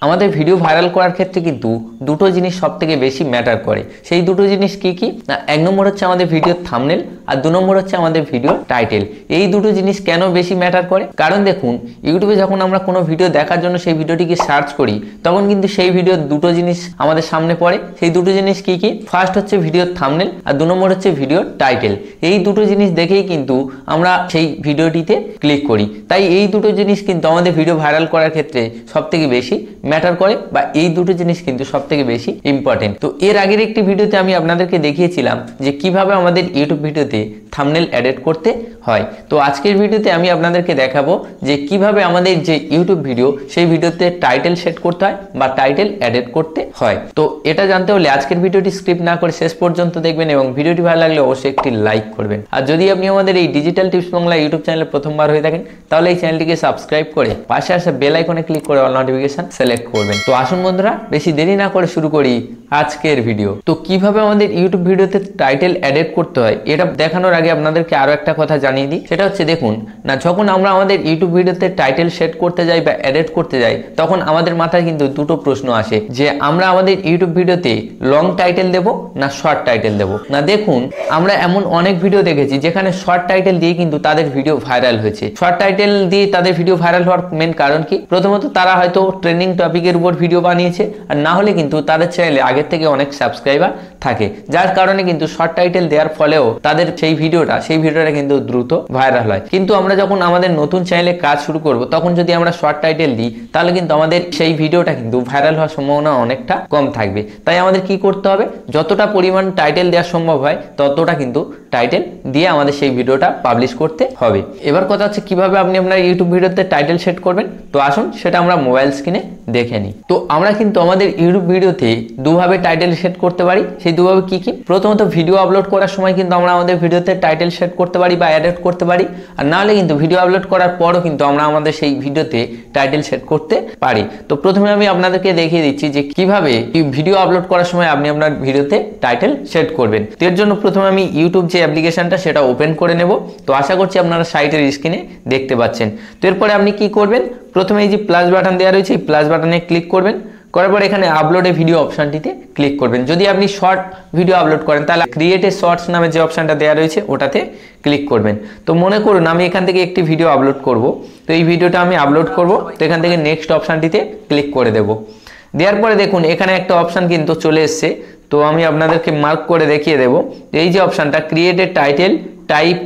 আমাদের video viral করার ক্ষেত্রে কিন্তু দুটো জিনিস সবথেকে বেশি ম্যাটার করে। সেই দুটো জিনিস কি কি না, এক নম্বর হচ্ছে আমাদের ভিডিওর থাম্বনেল আর দু নম্বর হচ্ছে আমাদের ভিডিওর টাইটেল। এই দুটো জিনিস কেন বেশি ম্যাটার করে? কারণ দেখুন, ইউটিউবে যখন আমরা কোনো ভিডিও দেখার জন্য সেই ভিডিওটিকে সার্চ করি তখন কিন্তু সেই ভিডিওর দুটো জিনিস আমাদের সামনে পড়ে। সেই দুটো জিনিস কি কি? ফার্স্ট হচ্ছে ভিডিওর থাম্বনেল আর দু নম্বর হচ্ছে ভিডিওর টাইটেল। এই দুটো জিনিস দেখেই কিন্তু আমরা সেই ভিডিওটিতে ক্লিক করি। তাই এই দুটো জিনিস কিন্তু আমাদের ভিডিও ভাইরাল করার ক্ষেত্রে সবথেকে বেশি ম্যাটার করে, বা এই দুটো জিনিস কিন্তু সবথেকে বেশি ইম্পর্টেন্ট। তো এর আগের একটি ভিডিওতে আমি আপনাদেরকে দেখিয়েছিলাম যে কিভাবে আমাদের ইউটিউব ভিডিওতে থাম্বনেল এডিট করতে হয়। তো আজকের ভিডিওতে আমি আপনাদেরকে দেখাবো যে কিভাবে আমাদের যে ইউটিউব ভিডিও সেই ভিডিওতে টাইটেল সেট করতে হয় বা টাইটেল এডিট করতে হয়। তো এটা জানতে হলে আজকের ভিডিওটি স্ক্রিপ্ট না করে শেষ পর্যন্ত দেখবেন এবং ভিডিওটি ভালো লাগলে অবশ্যই একটি লাইক করবেন। আর যদি আপনি আমাদের এই ডিজিটাল টিপস বাংলা ইউটিউব চ্যানেলে প্রথমবার হয়ে থাকেন তাহলে এই চ্যানেলটিকে সাবস্ক্রাইব করে পাশে আসা বেল আইকনে ক্লিক করে অল নোটিফিকেশন সিলেক্ট করবেন। তো আসুন বন্ধুরা, বেশি দেরি না করে শুরু করি আজকের ভিডিও। তো কিভাবে আমাদের ইউটিউব ভিডিওতে টাইটেল এডিট করতে হয় এটা দেখানোর আগে আপনাদেরকে আরো একটা কথা জানিয়ে দিই। সেটা হচ্ছে দেখুন না, যখন আমরা আমাদের ইউটিউব ভিডিওতে টাইটেল সেট করতে যাই বা এডিট করতে যাই তখন আমাদের মাথায় কিন্তু দুটো প্রশ্ন আসে যে আমরা আমাদের ইউটিউব ভিডিওতে লং টাইটেল দেব না শর্ট টাইটেল দেব। না দেখুন, আমরা এমন অনেক ভিডিও দেখেছি যেখানে শর্ট টাইটেল দিয়ে কিন্তু তাদের ভিডিও ভাইরাল হয়েছে। শর্ট টাইটেল দিয়ে তাদের ভিডিও ভাইরাল হওয়ার মেন কারণ কি? প্রথমত তারা হয়তো ট্রেন্ডিং টপিকের উপর ভিডিও বানিয়েছে, আর না হলে কিন্তু তাদের চ্যানেলে আগের থেকে অনেক সাবস্ক্রাইবার থাকে, যার কারণে কিন্তু শর্ট টাইটেল দেওয়ার ফলেও তাদের সেই ভিডিওটা কিন্তু দ্রুত ভাইরাল হয়। কিন্তু আমরা যখন আমাদের নতুন চ্যানেলে কাজ শুরু করব তখন যদি আমরা শর্ট টাইটেল দিই তাহলে কিন্তু আমাদের সেই ভিডিওটা কিন্তু ভাইরাল হওয়ার সম্ভাবনা অনেকটা কম থাকবে। তাই আমাদের কি করতে হবে? যতটা পরিমাণ টাইটেল দেওয়া সম্ভব হয় ততটা কিন্তু টাইটেল দিয়ে আমাদের সেই ভিডিওটা পাবলিশ করতে হবে। এবার কথা হচ্ছে কিভাবে আপনি আপনার ইউটিউব ভিডিওতে টাইটেল সেট করবেন। তো আসুন সেটা আমরা মোবাইল স্ক্রিনে দেখে নিই। তো আমরা কিন্তু আমাদের ইউটিউব ভিডিওতে দুভাবে টাইটেল সেট করতে পারি। সেই দুভাবে কি কি? প্রথমত ভিডিও আপলোড করার সময় কিন্তু আমরা আমাদের ভিডিওতে টাইটেল সেট করতে পারি বা এডিট করতে পারি, আর না হলে কিন্তু ভিডিও আপলোড করার পরও কিন্তু আমরা আমাদের সেই ভিডিওতে টাইটেল সেট করতে পারি। তো প্রথমে আমি আপনাদেরকে দেখিয়ে দিচ্ছি যে কিভাবে ভিডিও আপলোড করার সময় আপনি আপনার ভিডিওতে টাইটেল সেট করবেন। তো এর জন্য প্রথমে আমি ইউটিউব যে অ্যাপ্লিকেশনটা সেটা ওপেন করে নেব। তো আশা করছি আপনারা সাইটের স্ক্রিনে দেখতে পাচ্ছেন। তো এরপরে আপনি কি করবেন? প্রথমে এই যে প্লাস বাটন দেওয়া রয়েছে এই প্লাস বাটনে ক্লিক করবেন। করার পর এখানে আপলোড এ ভিডিও অপশনটিতে ক্লিক করবেন। যদি আপনি শর্ট ভিডিও আপলোড করেন তাহলে ক্রিয়েট এ শর্টস নামে যে অপশনটা দেওয়া রয়েছে ওটাতে ক্লিক করবেন। তো মনে করুন আমি এখান থেকে একটি ভিডিও আপলোড করব। তো এই ভিডিওটা আমি আপলোড করব। তো এখান থেকে নেক্সট অপশনটিতে ক্লিক করে দেব। দেওয়ার পরে দেখুন এখানে একটা অপশন কিন্তু চলে এসছে। তো আমি আপনাদেরকে মার্ক করে দেখিয়ে দেব। এই যে অপশনটা create a title type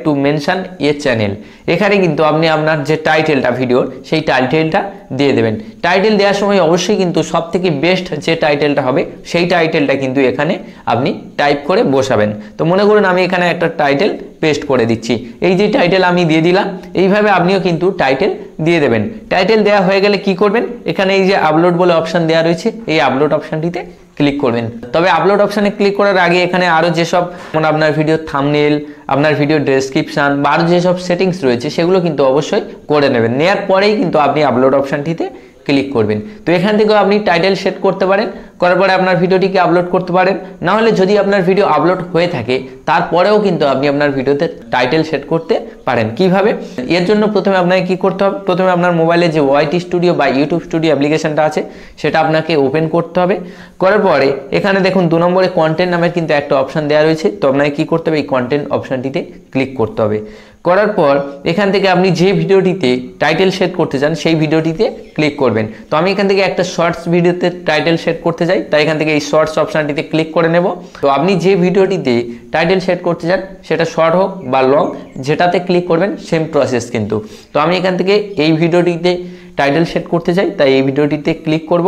@two mention A channel, এখানে কিন্তু আপনি আপনার যে টাইটেলটা ভিডিওর সেই টাইটেলটা দিয়ে দেবেন। টাইটেল দেওয়ার সময় অবশ্যই কিন্তু সবথেকে বেস্ট যে টাইটেলটা হবে সেই টাইটেলটা কিন্তু এখানে আপনি টাইপ করে বসাবেন। তো মনে করুন আমি এখানে একটা টাইটেল পেস্ট করে দিচ্ছি। এই যে টাইটেল আমি দিয়ে দিলাম, এইভাবে আপনিও কিন্তু টাইটেল দিয়ে দেবেন। টাইটেল দেওয়া হয়ে গেলে কি করবেন? এখানে এই যে আপলোড বলে অপশন দেওয়া রয়েছে এই আপলোড অপশনটিতে ক্লিক করবেন। তবে আপলোড অপশনে ক্লিক করার আগে এখানে আরো যেসব আপনার ভিডিও থাম্বনেল, আপনার ভিডিও ডেসক্রিপশন বা আরো যেসব সেটিংস রয়েছে সেগুলো কিন্তু অবশ্যই করে নেবেন। নেওয়ার পরেই কিন্তু আপনি আপলোড অপশনটিতে ক্লিক করবেন। তো এখান থেকেও আপনি টাইটেল সেট করতে পারেন, করার পরে আপনার ভিডিওটিকে আপলোড করতে পারেন। না হলে যদি আপনার ভিডিও আপলোড হয়ে থাকে তারপরেও কিন্তু আপনি আপনার ভিডিওতে টাইটেল সেট করতে পারেন। কিভাবে? এর জন্য প্রথমে আপনাকে কি করতে হবে? প্রথমে আপনার মোবাইলে যে ওয়াইটি স্টুডিও বা ইউটিউব স্টুডিও অ্যাপ্লিকেশনটা আছে সেটা আপনাকে ওপেন করতে হবে। করার পরে এখানে দেখুন 2 নম্বরে কন্টেন্ট নামের কিন্তু একটা অপশন দেওয়া রয়েছে। তো আপনাকে কি করতে হবে? এই কন্টেন্ট অপশনটিতে ক্লিক করতে হবে। করার পর এখান থেকে আপনি যে ভিডিওটিতে টাইটেল সেট করতে চান সেই ভিডিওটিতে ক্লিক করবেন। তো আমি এখান থেকে একটা শর্টস ভিডিওতে টাইটেল সেট করতে চাই, তাই এখান থেকে এই শর্টস অপশনটিতে ক্লিক করে নেব। তো আপনি যে ভিডিওটিতে টাইটেল সেট করতে চান সেটা শর্ট হোক বা লং, যেটাতে ক্লিক করবেন সেম প্রসেস কিন্তু। তো আমি এখান থেকে এই ভিডিওটিতে টাইটেল সেট করতে চাই, তাই এই ভিডিওটিতে ক্লিক করব।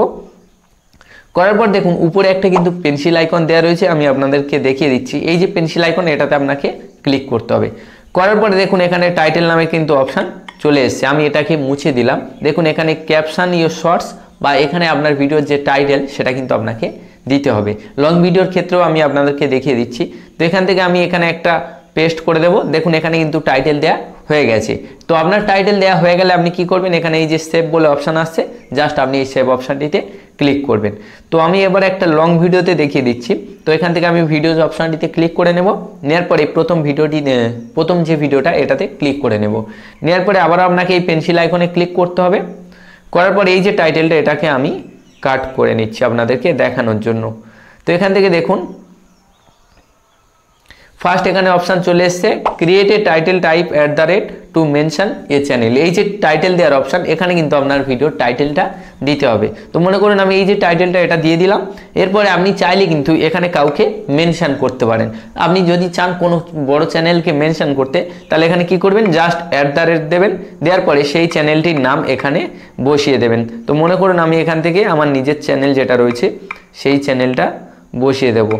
করার পর দেখুন উপরে একটা কিন্তু পেন্সিল আইকন দেওয়া রয়েছে, আমি আপনাদেরকে দেখিয়ে দিচ্ছি। এই যে পেন্সিল আইকন এটাতে আপনাকে ক্লিক করতে হবে। করার পরে দেখুন এখানে টাইটেল নামে কিন্তু অপশন চলে এসেছে। আমি এটাকে মুছে দিলাম। দেখুন এখানে ক্যাপশন ইওর শর্টস বা এখানে আপনার ভিডিওর যে টাইটেল সেটা কিন্তু আপনাকে দিতে হবে। লং ভিডিওর ক্ষেত্রেও আমি আপনাদেরকে দেখিয়ে দিচ্ছি। তো এখান থেকে আমি এখানে একটা পেস্ট করে দেব। দেখুন এখানে কিন্তু টাইটেল দেয়া হয়ে গেছে। তো আপনার টাইটেল দেয়া হয়ে গেলে আপনি কি করবেন? এখানে এই যে সেভ বলে অপশন আসছে, জাস্ট আপনি এই সেভ অপশনটিতে ক্লিক করবেন। তো আমি এবার একটা লং ভিডিওতে দেখিয়ে দিচ্ছি। তো এখান থেকে আমি ভিডিওস অপশনটিতে ক্লিক করে নেব। নেওয়ার পরে প্রথম যে ভিডিওটা এটাতে ক্লিক করে নেব। নেওয়ার পরে আবার আপনাকে এই পেন্সিল আইকনে ক্লিক করতে হবে। করার পর এই যে টাইটেলটা এটাকে আমি কাট করে নিচ্ছি আপনাদেরকে দেখানোর জন্য। তো এখান থেকে দেখুন ফার্স্ট এখানে অপশান চলে এসছে create a title type two mention A channel. এই যে টাইটেল দেওয়ার অপশান এখানে কিন্তু আপনার ভিডিওর টাইটেলটা দিতে হবে। তো মনে করুন আমি এই যে টাইটেলটা এটা দিয়ে দিলাম, এরপরে আপনি চাইলে কিন্তু এখানে কাউকে মেনশন করতে পারেন। আপনি যদি চান কোনো বড় চ্যানেলকে মেনশন করতে তাহলে এখানে কি করবেন, জাস্ট দেবেন, দেওয়ার পরে সেই চ্যানেলটির নাম এখানে বসিয়ে দেবেন। তো মনে করুন আমি এখান থেকে আমার নিজের চ্যানেল যেটা রয়েছে সেই চ্যানেলটা বসিয়ে দেব।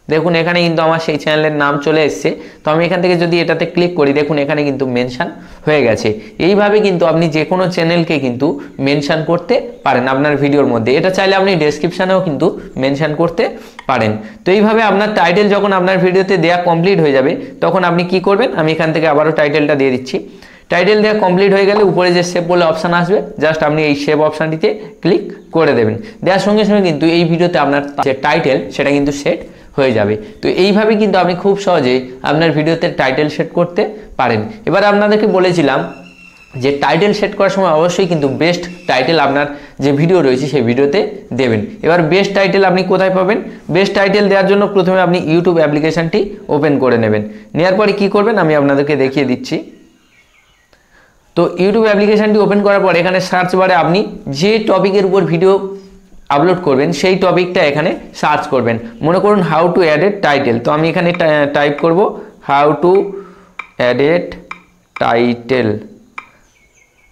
দেখুন এখানে কিন্তু আমার সেই চ্যানেলের নাম চলে এসছে। তো আমি এখান থেকে যদি এটাতে ক্লিক করি দেখুন এখানে কিন্তু মেনশন হয়ে গেছে। এইভাবে কিন্তু আপনি যে কোনো চ্যানেলকে কিন্তু মেনশন করতে পারেন আপনার ভিডিওর মধ্যে। এটা চাইলে আপনি ডেসক্রিপশানেও কিন্তু মেনশন করতে পারেন। তো এইভাবে আপনার টাইটেল যখন আপনার ভিডিওতে দেওয়া কমপ্লিট হয়ে যাবে তখন আপনি কি করবেন, আমি এখান থেকে আবারও টাইটেলটা দিয়ে দিচ্ছি। টাইটেল দেওয়া কমপ্লিট হয়ে গেলে উপরে যে সেভ বলে অপশান আসবে জাস্ট আপনি এই সেভ অপশানটিতে ক্লিক করে দেবেন। দেওয়ার সঙ্গে সঙ্গে কিন্তু এই ভিডিওতে আপনার যে টাইটেল সেটা কিন্তু সেট হয়ে যাবে। তো এইভাবে কিন্তু আপনি খুব সহজেই আপনার ভিডিওতে টাইটেল সেট করতে পারেন। এবার আপনাদেরকে বলেছিলাম যে টাইটেল সেট করার সময় অবশ্যই কিন্তু বেস্ট টাইটেল আপনার যে ভিডিও রয়েছে সেই ভিডিওতে দেবেন। এবার বেস্ট টাইটেল আপনি কোথায় পাবেন, বেস্ট টাইটেল দেওয়ার জন্য প্রথমে আপনি ইউটিউব অ্যাপ্লিকেশানটি ওপেন করে নেবেন। নেওয়ার পরে কী করবেন আমি আপনাদেরকে দেখিয়ে দিচ্ছি। তো ইউটিউব অ্যাপ্লিকেশানটি ওপেন করার পর এখানে সার্চ বারে আপনি যে টপিকের উপর ভিডিও আপলোড করবেন সেই টপিকটা এখানে সার্চ করবেন। মনে করুন how to add a title. তো আমি এখানে টাইপ করব how to add a title.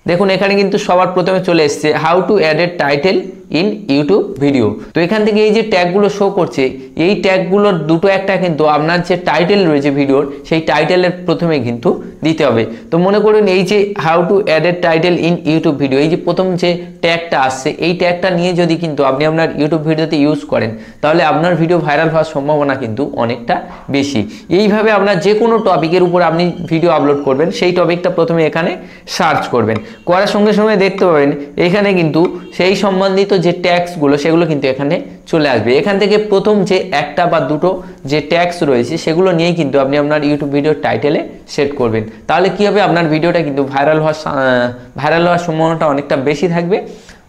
দেখুন এখানে কিন্তু সবার প্রথমে চলে এসছে how to add a title in YouTube video. তো এখান থেকে এই যে ট্যাগগুলো শো করছে এই ট্যাগগুলোর দুটো একটা কিন্তু আপনার যে টাইটেল রয়েছে ভিডিওর সেই টাইটেলের প্রথমে কিন্তু দিতে হবে। তো মনে করুন এই যে how to add a title in YouTube video, এই যে প্রথম যে ট্যাগটা আসছে এই ট্যাগটা নিয়ে যদি কিন্তু আপনি আপনার ইউটিউব ভিডিওতে ইউজ করেন তাহলে আপনার ভিডিও ভাইরাল হওয়ার সম্ভাবনা কিন্তু অনেকটা বেশি। এইভাবে আপনার যে কোনো টপিকের উপর আপনি ভিডিও আপলোড করবেন সেই টপিকটা প্রথমে এখানে সার্চ করবেন, করার সঙ্গে সঙ্গে দেখতে পাবেন এখানে কিন্তু সেই সম্বন্ধিত যে ট্যাগসগুলো সেগুলো কিন্তু এখানে চলে আসবে। এখান থেকে প্রথম যে একটা বা দুটো যে ট্যাগস রয়েছে সেগুলো নিয়েই কিন্তু আপনি আপনার ইউটিউব ভিডিওর টাইটেলে সেট করবেন। তাহলে কী হবে, আপনার ভিডিওটা কিন্তু ভাইরাল হওয়ার সম্ভাবনাটা অনেকটা বেশি থাকবে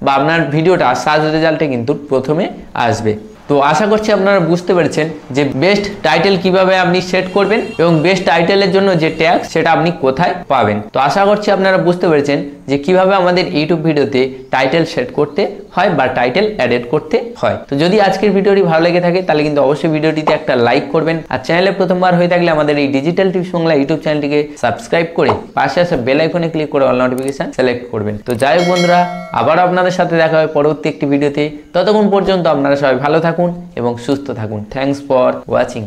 বা আপনার ভিডিওটা সার্চ রেজাল্টে কিন্তু প্রথমে আসবে। তো আশা করছি আপনারা বুঝতে পেরেছেন যে বেস্ট টাইটেল কিভাবে আপনি সেট করবেন এবং বেস্ট টাইটেলের জন্য যে ট্যাগ সেটা আপনি কোথায় পাবেন। তো আশা করছি আপনারা বুঝতে পেরেছেন যে কিভাবে আমাদের ইউটিউব ভিডিওতে টাইটেল সেট করতে হয় বা টাইটেল অ্যাড করতে হয়। তো যদি আজকের ভিডিওটি ভালো লেগে থাকে তাহলে কিন্তু অবশ্যই ভিডিওটিতে একটা লাইক করবেন, আর চ্যানেলে প্রথমবার হয়ে থাকলে আমাদের এই ডিজিটাল টিপস বাংলা ইউটিউব চ্যানেলটিকে সাবস্ক্রাইব করে পাশে আসা বেল আইকনে ক্লিক করে অল নোটিফিকেশন সিলেক্ট করবেন। তো যাই হোক বন্ধুরা, আবার আপনাদের সাথে দেখা হবে পরবর্তী একটি ভিডিওতে। ততক্ষণ পর্যন্ত আপনারা সবাই ভালো থাকুন এবং সুস্থ থাকুন। Thanks for watching.